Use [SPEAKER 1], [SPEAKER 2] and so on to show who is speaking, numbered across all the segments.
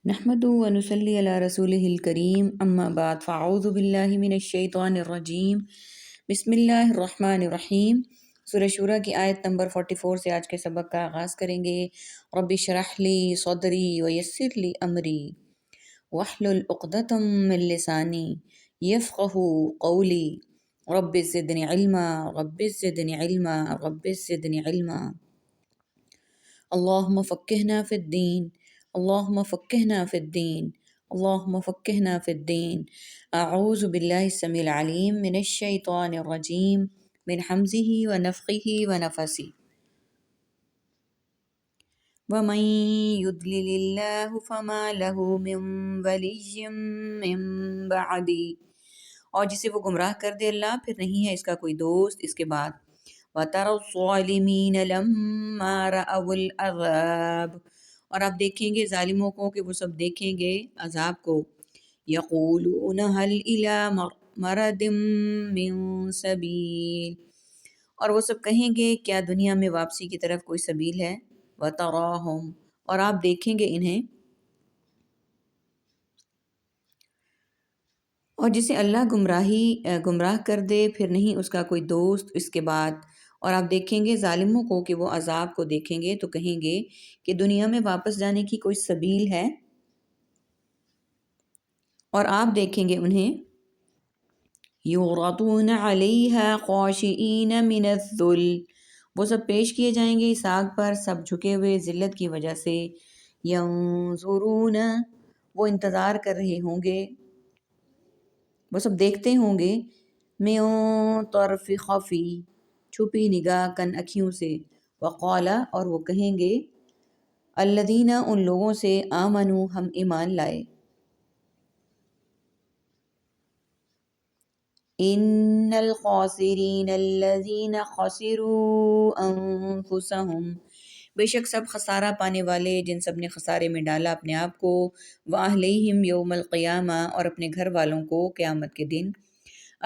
[SPEAKER 1] نحمد و نصلی علی رسولہ الکریم اما بعد فاعوذ باللہ من الشیطان الرجیم بسم اللہ الرحمن الرحیم۔ سورہ شورى کی آیت نمبر 44 سے آج کے سبق کا آغاز کریں گے۔ رب اشرح لی صدری ویسر لی امری واحلل عقدۃ من لسانی یفقهوا قولی رب زدنی علما رب زدنی علما رب زدنی علما۔ اللہم فقہنا فی الدین اللہم فقہنا فی الدین اللہم فقہنا فی الدین۔ اعوذ باللہ السمیع العلیم من الشیطان الرجیم من حمزہ ونفخہ ونفثہ۔ ومن یضلل اللہ فما لہ من ولی من بعدہ، اور جسے وہ گمراہ کر دے اللہ پھر نہیں ہے اس کا کوئی دوست اس کے بعد۔ وَتَرَى الظَّالِمِينَ لَمَّا رَأَوُا الْعَذَابَ، اور آپ دیکھیں گے ظالموں کو کہ وہ سب دیکھیں گے عذاب کو۔ يَقُولُونَ هَلْ إِلَىٰ مَرَدٍ مِّن سَبِيلٍ، اور وہ سب کہیں گے کیا دنیا میں واپسی کی طرف کوئی سبیل ہے۔ وَتَرَاهُمْ، اور آپ دیکھیں گے انہیں، اور جسے اللہ گمراہ کر دے پھر نہیں اس کا کوئی دوست اس کے بعد۔ اور آپ دیکھیں گے ظالموں کو کہ وہ عذاب کو دیکھیں گے تو کہیں گے کہ دنیا میں واپس جانے کی کوئی سبیل ہے، اور آپ دیکھیں گے انہیں یعرضون علیہا خاشعین من الذل، وہ سب پیش کیے جائیں گے اس آگ پر سب جھکے ہوئے ذلت کی وجہ سے۔ ینظرون، وہ انتظار کر رہے ہوں گے، وہ سب دیکھتے ہوں گے، من طرف خفی، چھپی نگاہ کن اکھیوں سے۔ وقال، اور وہ کہیں گے، الذین، ان لوگوں سے، آمنوا، ہم ایمان لائے، ان الخاسرین الذین خسروا انفسهم، بے شک سب خسارہ پانے والے جن سب نے خسارے میں ڈالا اپنے آپ کو، واہلیہم یوم القیامہ، اور اپنے گھر والوں کو قیامت کے دن۔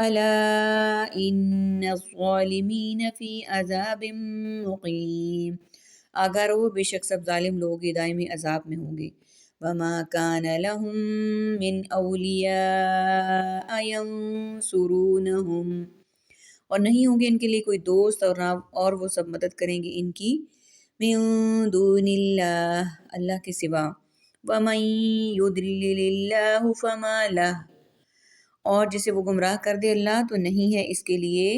[SPEAKER 1] الا ان الظالمین فی عذاب مقیم، آگاہ رہو بے شک سب ظالم لوگ یہ دائمی عذاب میں ہوں گے۔ وما کان لہم من اولیاء ینصرونہم، اور نہیں ہوں گے ان کے لیے کوئی دوست اور وہ سب مدد کریں گے ان کی، من دون اللہ، اللہ کے سوا۔ ومن یضلل اللہ فما لہ، اور جسے وہ گمراہ کر دے اللہ تو نہیں ہے اس کے لیے،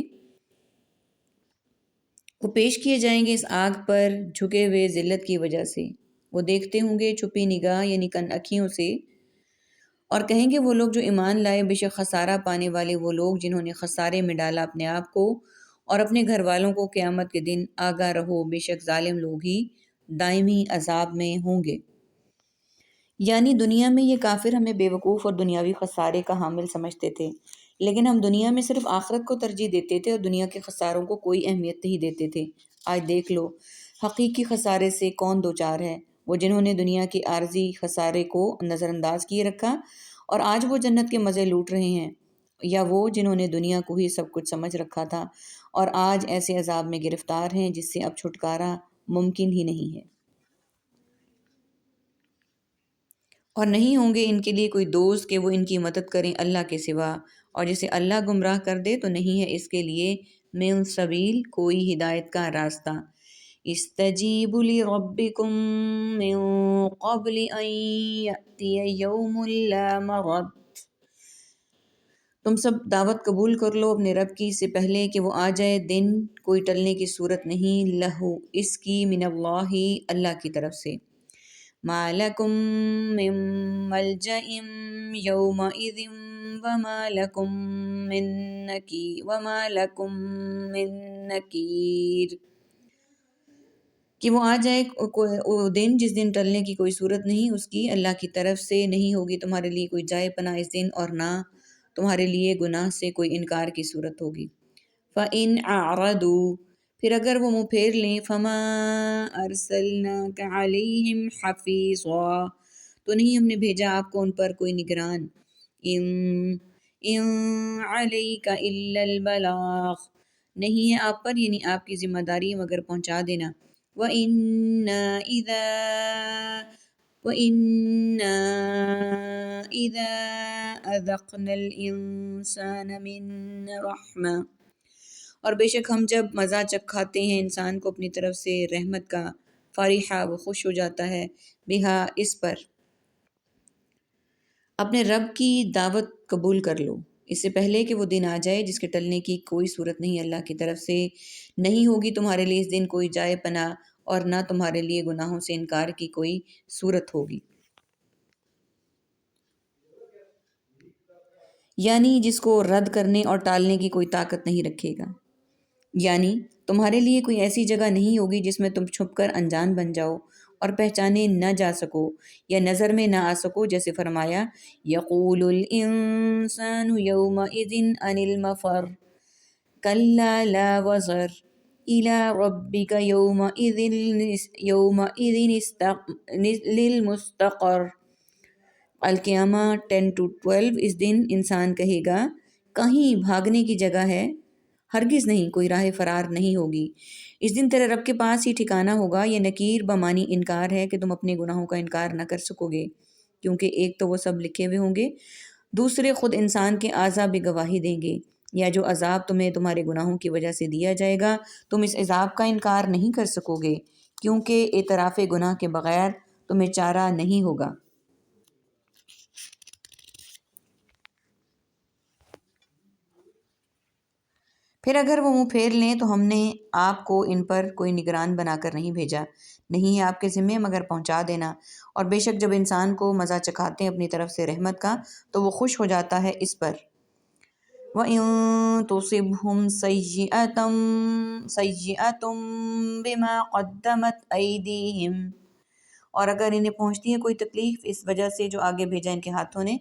[SPEAKER 1] وہ پیش کیے جائیں گے اس آگ پر جھکے ہوئے ذلت کی وجہ سے۔ وہ دیکھتے ہوں گے چھپی نگاہ یعنی کن اکھیوں سے، اور کہیں گے وہ لوگ جو ایمان لائے، بے شک خسارہ پانے والے وہ لوگ جنہوں نے خسارے میں ڈالا اپنے آپ کو اور اپنے گھر والوں کو قیامت کے دن۔ آگاہ رہو بے شک ظالم لوگ ہی دائمی عذاب میں ہوں گے۔ یعنی دنیا میں یہ کافر ہمیں بیوقوف اور دنیاوی خسارے کا حامل سمجھتے تھے، لیکن ہم دنیا میں صرف آخرت کو ترجیح دیتے تھے اور دنیا کے خساروں کو کوئی اہمیت نہیں دیتے تھے۔ آج دیکھ لو حقیقی خسارے سے کون دوچار ہے، وہ جنہوں نے دنیا کے عارضی خسارے کو نظر انداز کیے رکھا اور آج وہ جنت کے مزے لوٹ رہے ہیں، یا وہ جنہوں نے دنیا کو ہی سب کچھ سمجھ رکھا تھا اور آج ایسے عذاب میں گرفتار ہیں جس سے اب چھٹکارا ممکن ہی نہیں ہے۔ اور نہیں ہوں گے ان کے لیے کوئی دوست کہ وہ ان کی مدد کریں اللہ کے سوا، اور جسے اللہ گمراہ کر دے تو نہیں ہے اس کے لیے من سبیل، کوئی ہدایت کا راستہ۔ استجیبوا لربکم من قبل ان یأتی یوم لا مرد، تم سب دعوت قبول کر لو اپنے رب کی اس سے پہلے کہ وہ آ جائے دن کوئی ٹلنے کی صورت نہیں، لہو، اس کی، من اللہ، اللہ کی طرف سے۔ ما لکم من ملجأ یومئذ وما لکم من نکیر، کہ وہ آ جائے وہ دن جس دن ٹلنے کی کوئی صورت نہیں اس کی، اللہ کی طرف سے نہیں ہوگی تمہارے لیے کوئی جائے پناہ اس دن، اور نہ تمہارے لیے گناہ سے کوئی انکار کی صورت ہوگی۔ فَإِنْ أَعْرَضُوا، پھر اگر وہ منہ پھیر لیں، فَمَا أَرْسَلْنَاكَ عَلَيْهِمْ حَفِيظًا، تو نہیں ہم نے بھیجا آپ کو ان پر کوئی نگران۔ إِنْ عَلَيْكَ إِلَّا الْبَلَاغُ، نہیں ہے آپ پر یعنی آپ کی ذمہ داری مگر پہنچا دینا۔ وَإِنَّا إِذَا وَإِنَّا إِذَا أَذَقْنَا الْإِنسَانَ مِنَّا رَحْمَةً، اور بے شک ہم جب مزہ چکھاتے ہیں انسان کو اپنی طرف سے رحمت کا، فارحہ وہ خوش ہو جاتا ہے، بہا اس پر، اپنے رب کی دعوت قبول کر لو اس سے پہلے کہ وہ دن آ جائے جس کے ٹلنے کی کوئی صورت نہیں اللہ کی طرف سے، نہیں ہوگی تمہارے لیے اس دن کوئی جائے پناہ، اور نہ تمہارے لیے گناہوں سے انکار کی کوئی صورت ہوگی، یعنی جس کو رد کرنے اور ٹالنے کی کوئی طاقت نہیں رکھے گا، یعنی تمہارے لیے کوئی ایسی جگہ نہیں ہوگی جس میں تم چھپ کر انجان بن جاؤ اور پہچانے نہ جا سکو یا نظر میں نہ آ سکو، جیسے فرمایا یقول الانسان یومئذ عن المفر کلا لا وزر الی ربک یومئذ للمستقر۔ القیامہ 10-12، اس دن انسان کہے گا کہیں بھاگنے کی جگہ ہے، ہرگز نہیں، کوئی راہ فرار نہیں ہوگی، اس دن تیرے رب کے پاس ہی ٹھکانہ ہوگا۔ یہ نکیر بمانی انکار ہے کہ تم اپنے گناہوں کا انکار نہ کر سکو گے، کیونکہ ایک تو وہ سب لکھے ہوئے ہوں گے، دوسرے خود انسان کے اعضاء بھی گواہی دیں گے، یا جو عذاب تمہیں تمہارے گناہوں کی وجہ سے دیا جائے گا تم اس عذاب کا انکار نہیں کر سکو گے، کیونکہ اعتراف گناہ کے بغیر تمہیں چارہ نہیں ہوگا۔ پھر اگر وہ منہ پھیر لیں تو ہم نے آپ کو ان پر کوئی نگران بنا کر نہیں بھیجا، نہیں ہے آپ کے ذمے مگر پہنچا دینا، اور بے شک جب انسان کو مزہ چکھاتے ہیں اپنی طرف سے رحمت کا تو وہ خوش ہو جاتا ہے اس پر۔ وَإِن تُصِبْهُمْ سَيِّئَةٌ بِمَا قَدَّمَتْ أَيْدِيهِمْ، اور اگر انہیں پہنچتی ہے کوئی تکلیف اس وجہ سے جو آگے بھیجا ان کے ہاتھوں نے،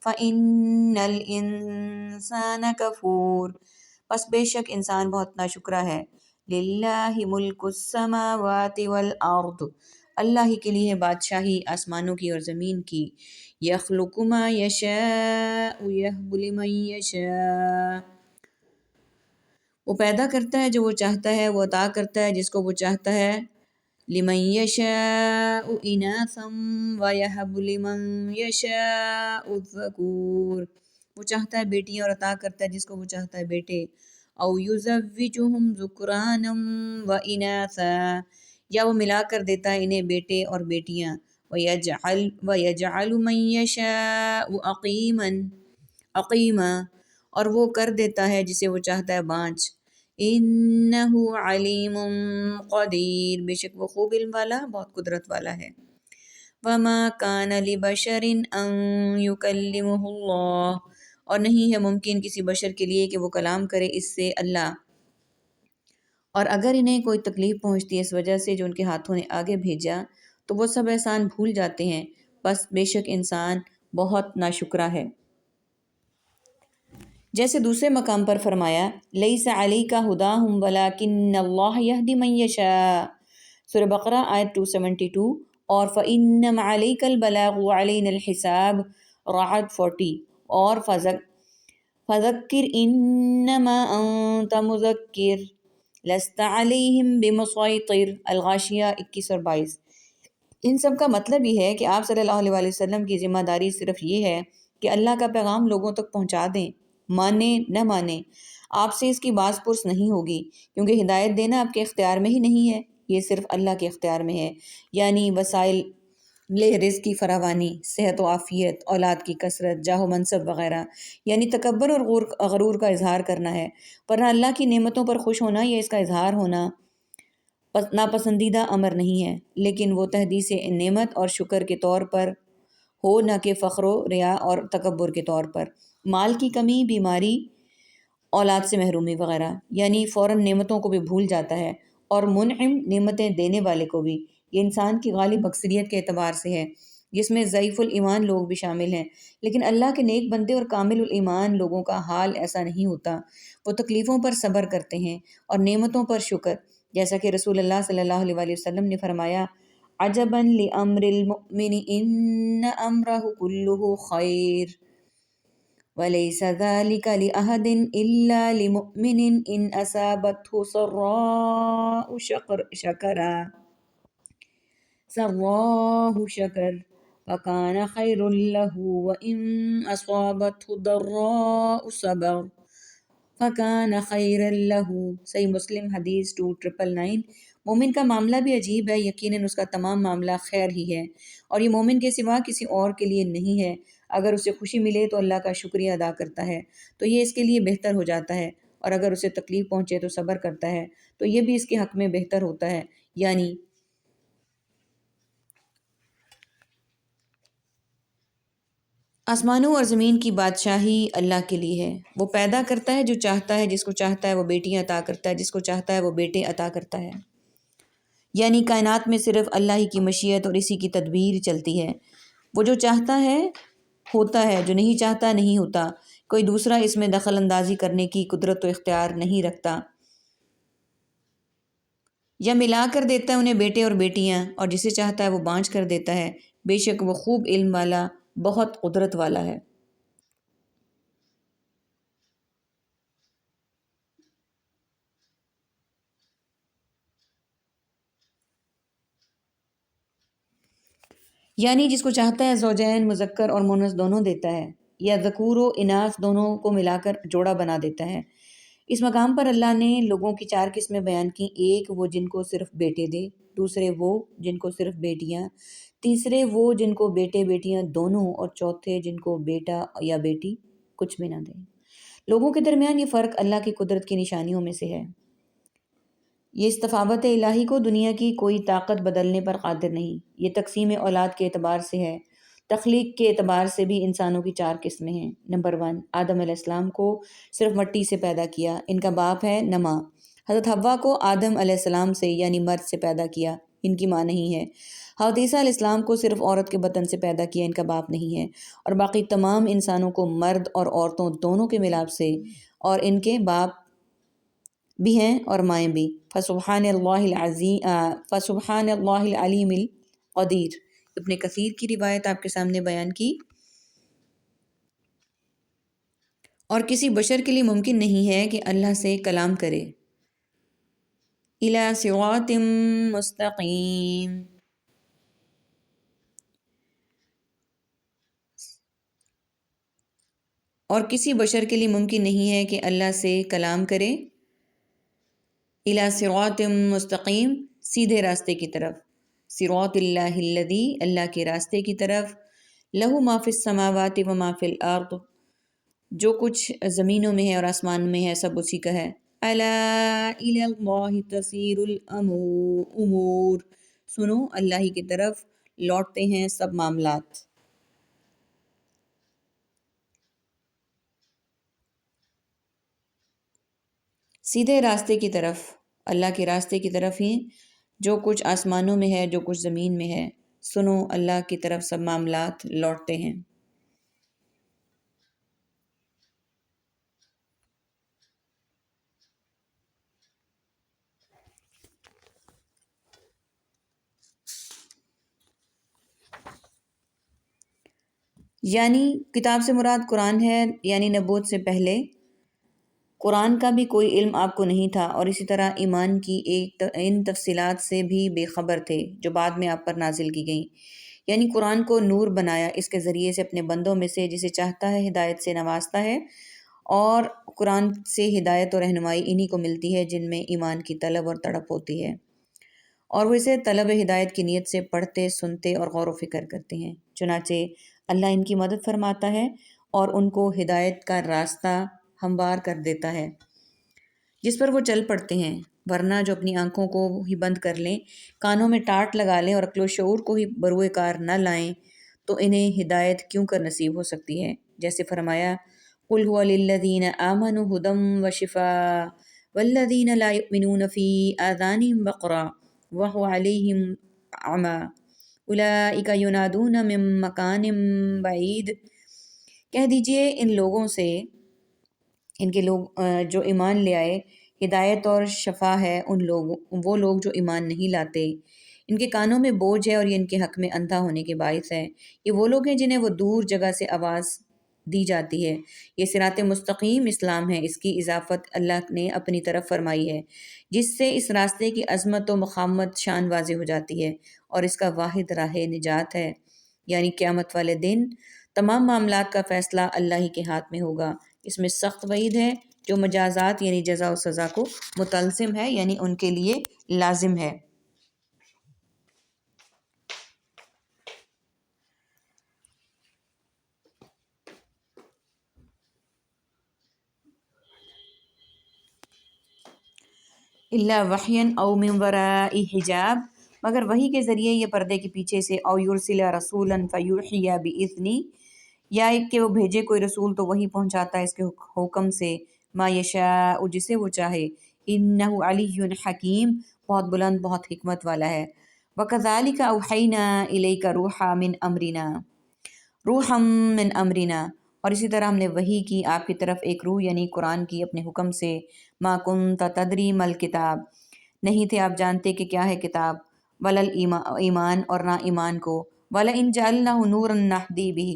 [SPEAKER 1] فَإِنَّ الْإِنسَانَ كَفُورٌ، پس بے شک انسان بہت ناشکرا ہے۔ لِلَّهِ مُلْكُ السَّمَاوَاتِ وَالْأَرْضِ، اللہ ہی کے لیے ہے بادشاہی آسمانوں کی اور زمین کی، يَخْلُقُ مَا يَشَاءُ يَهْبُ لِمَن يَشَاءُ، وہ پیدا کرتا ہے جو وہ چاہتا ہے، وہ عطا کرتا ہے جس کو وہ چاہتا ہے، لِمَن يَشَاءُ إِنَاثًا وَيَهَبُ لِمَن يَشَاءُ الذَّكُورَ، وہ چاہتا ہے بیٹیاں اور عطا کرتا ہے جس کو وہ چاہتا ہے بیٹے، او یزوجہم ذکرانا واناثا، یا وہ ملا کر دیتا ہے انہیں بیٹے اور بیٹیاں، ویجعل من یشاء عقیما، اور وہ کر دیتا ہے جسے وہ چاہتا ہے بانج، انہ علیم قدیر، بے شک وہ خوب علم والا بہت قدرت والا ہے۔ وما کان لبشر ان یکلمہ اللہ، اور نہیں ہے ممکن کسی بشر کے لیے کہ وہ کلام کرے اس سے اللہ، اور اگر انہیں کوئی تکلیف پہنچتی ہے اس وجہ سے جو ان کے ہاتھوں نے آگے بھیجا تو وہ سب احسان بھول جاتے ہیں، بس بے شک انسان بہت ناشکرا ہے۔ جیسے دوسرے مقام پر فرمایا لیس علیک ھداھم ولکن اللہ یہدی من یشاء، سورہ بقرہ آیت 272، اور فإنما علیک البلاغ وعلینا الحساب، رعد 40، اور فذکر انما انت مذکر لست علیہم بمسیطر، الغاشیہ 21 اور 22۔ ان سب کا مطلب یہ ہے کہ آپ صلی اللہ علیہ وسلم کی ذمہ داری صرف یہ ہے کہ اللہ کا پیغام لوگوں تک پہنچا دیں، مانیں نہ مانیں، آپ سے اس کی باز پرس نہیں ہوگی، کیونکہ ہدایت دینا آپ کے اختیار میں ہی نہیں ہے، یہ صرف اللہ کے اختیار میں ہے، یعنی وسائل رزق کی فراوانی، صحت و عافیت، اولاد کی کثرت، جاہ و منصب وغیرہ، یعنی تکبر اور غرور کا اظہار کرنا ہے، ورنہ اللہ کی نعمتوں پر خوش ہونا یا اس کا اظہار ہونا ناپسندیدہ امر نہیں ہے، لیکن وہ تحدیث نعمت اور شکر کے طور پر ہو، نہ کہ فخر و ریا اور تکبر کے طور پر۔ مال کی کمی، بیماری، اولاد سے محرومی وغیرہ، یعنی فوراً نعمتوں کو بھی بھول جاتا ہے، اور منعم نعمتیں دینے والے کو بھی، یہ انسان کی غالب اکثریت کے اعتبار سے ہے، جس میں ضعیف الایمان لوگ بھی شامل ہیں، لیکن اللہ کے نیک بندے اور کامل الایمان لوگوں کا حال ایسا نہیں ہوتا، وہ تکلیفوں پر صبر کرتے ہیں اور نعمتوں پر شکر، جیسا کہ رسول اللہ صلی اللہ علیہ وسلم نے فرمایا عجبا لامر المؤمن ان امرہ کلہ خیر وَلَيْسَ ذَلِكَ لِأَحَدٍ إِلَّا لِمُؤْمِنٍ إِنْ أَصَابَتْهُ سَرَّاءُ شَكَرَ، سَرَّاهُ شَكَرَ فَكَانَ خَيْرٌ لَهُ وَإِنْ أَصَابَتْهُ ضَرَّاءُ صَبَرَ فَكَانَ خَيْرًا لَهُ۔ صحیح مسلم حدیث 2999۔ مومن کا معاملہ بھی عجیب ہے، یقیناً اس کا تمام معاملہ خیر ہی ہے، اور یہ مومن کے سوا کسی اور کے لیے نہیں ہے۔ اگر اسے خوشی ملے تو اللہ کا شکریہ ادا کرتا ہے تو یہ اس کے لیے بہتر ہو جاتا ہے، اور اگر اسے تکلیف پہنچے تو صبر کرتا ہے تو یہ بھی اس کے حق میں بہتر ہوتا ہے۔ یعنی آسمانوں اور زمین کی بادشاہی اللہ کے لیے ہے، وہ پیدا کرتا ہے جو چاہتا ہے، جس کو چاہتا ہے وہ بیٹیاں عطا کرتا ہے، جس کو چاہتا ہے وہ بیٹے عطا کرتا ہے۔ یعنی کائنات میں صرف اللہ ہی کی مشیت اور اسی کی تدبیر چلتی ہے، وہ جو چاہتا ہے ہوتا ہے، جو نہیں چاہتا نہیں ہوتا، کوئی دوسرا اس میں دخل اندازی کرنے کی قدرت و اختیار نہیں رکھتا، یا ملا کر دیتا ہے انہیں بیٹے اور بیٹیاں، اور جسے چاہتا ہے وہ بانجھ کر دیتا ہے، بے شک وہ خوب علم والا، بہت قدرت والا ہے۔ یعنی جس کو چاہتا ہے زوجین مذکر اور مونث دونوں دیتا ہے، یا ذکور و اناث دونوں کو ملا کر جوڑا بنا دیتا ہے۔ اس مقام پر اللہ نے لوگوں کی 4 قسمیں بیان کی، ایک وہ جن کو صرف بیٹے دے، دوسرے وہ جن کو صرف بیٹیاں، تیسرے وہ جن کو بیٹے بیٹیاں دونوں، اور چوتھے جن کو بیٹا یا بیٹی کچھ بھی نہ دے۔ لوگوں کے درمیان یہ فرق اللہ کی قدرت کی نشانیوں میں سے ہے۔ یہ استفاوت الہی کو دنیا کی کوئی طاقت بدلنے پر قادر نہیں۔ یہ تقسیم اولاد کے اعتبار سے ہے۔ تخلیق کے اعتبار سے بھی انسانوں کی 4 قسمیں ہیں۔ نمبر 1، آدم علیہ السلام کو صرف مٹی سے پیدا کیا، ان کا باپ ہے نما۔ حضرت حوا کو آدم علیہ السلام سے یعنی مرد سے پیدا کیا، ان کی ماں نہیں ہے۔ حضرت عیسیٰ علیہ السلام کو صرف عورت کے بطن سے پیدا کیا، ان کا باپ نہیں ہے۔ اور باقی تمام انسانوں کو مرد اور عورتوں دونوں کے ملاپ سے، اور ان کے باپ بھی ہیں اور مائیں بھی۔ فسبحان اللہ العلیم القدیر۔ ابن کثیر کی روایت آپ کے سامنے بیان کی۔ اور کسی بشر کے لیے ممکن نہیں ہے کہ اللہ سے کلام کرے۔ الی صراط مستقیم۔ اور کسی بشر کے لیے ممکن نہیں ہے کہ اللہ سے کلام کرے، الی صراط مستقیم، سیدھے راستے کی طرف، صراط اللہ الذی، اللہ کے راستے کی طرف، لہ ما فی السماوات و ما فی الارض، جو کچھ زمینوں میں ہے اور آسمان میں ہے سب اسی کا ہے۔ الا الی اللہ تصیر الامور، سنو اللہ ہی کی طرف لوٹتے ہیں سب معاملات۔ سیدھے راستے کی طرف، اللہ کے راستے کی طرف ہی جو کچھ آسمانوں میں ہے، جو کچھ زمین میں ہے، سنو اللہ کی طرف سب معاملات لوٹتے ہیں۔ یعنی کتاب سے مراد قرآن ہے، یعنی نبوت سے پہلے قرآن کا بھی کوئی علم آپ کو نہیں تھا، اور اسی طرح ایمان کی ان تفصیلات سے بھی بے خبر تھے جو بعد میں آپ پر نازل کی گئیں۔ یعنی قرآن کو نور بنایا، اس کے ذریعے سے اپنے بندوں میں سے جسے چاہتا ہے ہدایت سے نوازتا ہے، اور قرآن سے ہدایت اور رہنمائی انہی کو ملتی ہے جن میں ایمان کی طلب اور تڑپ ہوتی ہے، اور وہ اسے طلب ہدایت کی نیت سے پڑھتے، سنتے اور غور و فکر کرتے ہیں۔ چنانچہ اللہ ان کی مدد فرماتا ہے اور ان کو ہدایت کا راستہ ہموار کر دیتا ہے جس پر وہ چل پڑتے ہیں، ورنہ جو اپنی آنکھوں کو ہی بند کر لیں، کانوں میں ٹاٹ لگا لیں اور عقل و شعور کو ہی بروئے کار نہ لائیں تو انہیں ہدایت کیوں کر نصیب ہو سکتی ہے۔ جیسے فرمایا قُلْ هُوَ لِلَّذِينَ آمَنُوا هُدًى وَشِفَاءٌ وَالَّذِينَ لَا يُؤْمِنُونَ فِي آذَانِهِمْ وَقْرٌ وَهُوَ عَلَيْهِمْ عَمًى أُولَٰئِكَ يُنَادُونَ مِن مَّكَانٍ بَعِيدٍ۔ کہہ دیجئے ان لوگوں سے، ان کے لوگ جو ایمان لے آئے، ہدایت اور شفا ہے وہ لوگ جو ایمان نہیں لاتے، ان کے کانوں میں بوجھ ہے اور یہ ان کے حق میں اندھا ہونے کے باعث ہے۔ یہ وہ لوگ ہیں جنہیں وہ دور جگہ سے آواز دی جاتی ہے۔ یہ صراط مستقیم اسلام ہے، اس کی اضافت اللہ نے اپنی طرف فرمائی ہے، جس سے اس راستے کی عظمت و مقامت شان واضح ہو جاتی ہے، اور اس کا واحد راہ نجات ہے، یعنی قیامت والے دن تمام معاملات کا فیصلہ اللہ ہی کے ہاتھ میں ہوگا۔ اس میں سخت وعید ہے جو مجازات یعنی جزا و سزا کو متلزم ہے، یعنی ان کے لیے لازم ہے۔ الا وحیا او من وراء حجاب، مگر وحی کے ذریعے یا پردے کے پیچھے سے، او یرسل رسولا فیوحی باذنی، یا ایک کہ وہ بھیجے کوئی رسول تو وہی پہنچاتا ہے اس کے حکم سے، ما یشاء جسے وہ چاہے، انہ علی حکیم، بہت بلند بہت حکمت والا ہے۔ وکذالک اوحینا الیک روحا من امرنا، اور اسی طرح ہم نے وحی کی آپ کی طرف ایک روح یعنی قرآن کی اپنے حکم سے، ما کنت تدری مل کتاب، نہیں تھے آپ جانتے کہ کیا ہے کتاب، ولل ایمان اور نہ ایمان کو، ولئن جعلناہ نورا نہدی بہ،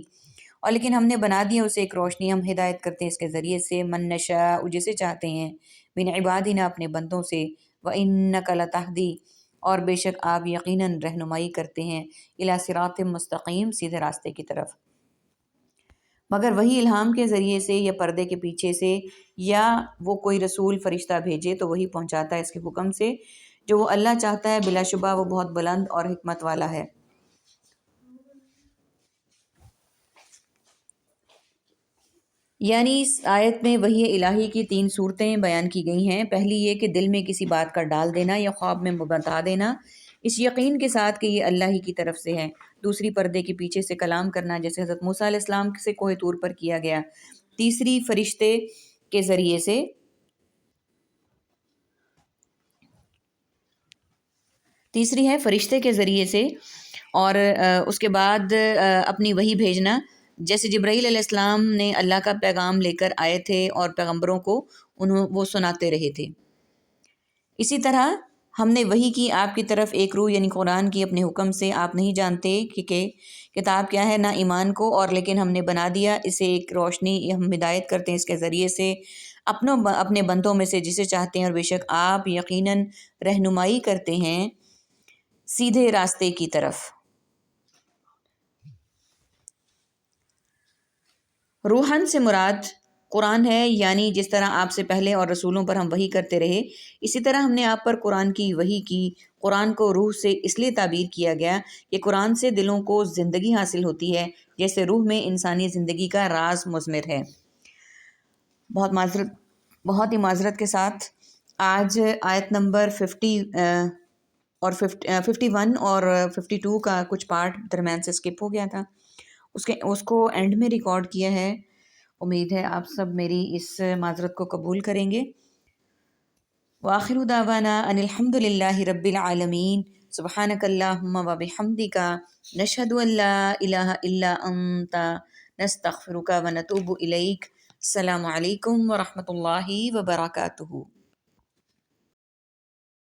[SPEAKER 1] اور لیکن ہم نے بنا دیا اسے ایک روشنی، ہم ہدایت کرتے ہیں اس کے ذریعے سے، من نشاء جسے چاہتے ہیں، من عبادنا اپنے بندوں سے، وانک لتہدی، اور بے شک آپ یقیناً رہنمائی کرتے ہیں، الی صراط مستقیم، سیدھے راستے کی طرف۔ مگر وہی الہام کے ذریعے سے یا پردے کے پیچھے سے، یا وہ کوئی رسول فرشتہ بھیجے تو وہی پہنچاتا ہے اس کے حکم سے، جو وہ اللہ چاہتا ہے، بلا شبہ وہ بہت بلند اور حکمت والا ہے۔ یعنی اس آیت میں وحی الہی کی 3 صورتیں بیان کی گئی ہیں۔ پہلی یہ کہ دل میں کسی بات کا ڈال دینا یا خواب میں بتا دینا، اس یقین کے ساتھ کہ یہ اللہ ہی کی طرف سے ہے۔ دوسری پردے کے پیچھے سے کلام کرنا، جیسے حضرت موسیٰ علیہ السلام سے کوہ طور پر کیا گیا۔ تیسری فرشتے کے ذریعے سے، تیسری ہے فرشتے کے ذریعے سے، اور اس کے بعد اپنی وحی بھیجنا، جیسے جبرائیل علیہ السلام نے اللہ کا پیغام لے کر آئے تھے اور پیغمبروں کو وہ سناتے رہے تھے۔ اسی طرح ہم نے وحی کی آپ کی طرف ایک روح یعنی قرآن کی اپنے حکم سے، آپ نہیں جانتے کہ کتاب کیا ہے نہ ایمان کو، اور لیکن ہم نے بنا دیا اسے ایک روشنی، ہم ہدایت کرتے ہیں اس کے ذریعے سے اپنے بندوں میں سے جسے چاہتے ہیں، اور بے شک آپ یقیناً رہنمائی کرتے ہیں سیدھے راستے کی طرف۔ روحن سے مراد قرآن ہے، یعنی جس طرح آپ سے پہلے اور رسولوں پر ہم وحی کرتے رہے، اسی طرح ہم نے آپ پر قرآن کی وحی کی۔ قرآن کو روح سے اس لیے تعبیر کیا گیا کہ قرآن سے دلوں کو زندگی حاصل ہوتی ہے، جیسے روح میں انسانی زندگی کا راز مضمر ہے۔ بہت ہی معذرت کے ساتھ آج آیت نمبر 51 اور 52 کا کچھ پارٹ درمیان سے اسکپ ہو گیا تھا، اس کو اینڈ میں ریکارڈ کیا ہے۔ امید ہے آپ سب میری اس معذرت کو قبول کریں گے۔ وآخر دعوانا ان الحمد للہ رب العالمین، سبحانک اللہم و بحمدک، نشہد ان لا الہ الا انت، نستغفرک و نتوب الیک۔ السلام علیکم ورحمۃ اللہ وبرکاتہ۔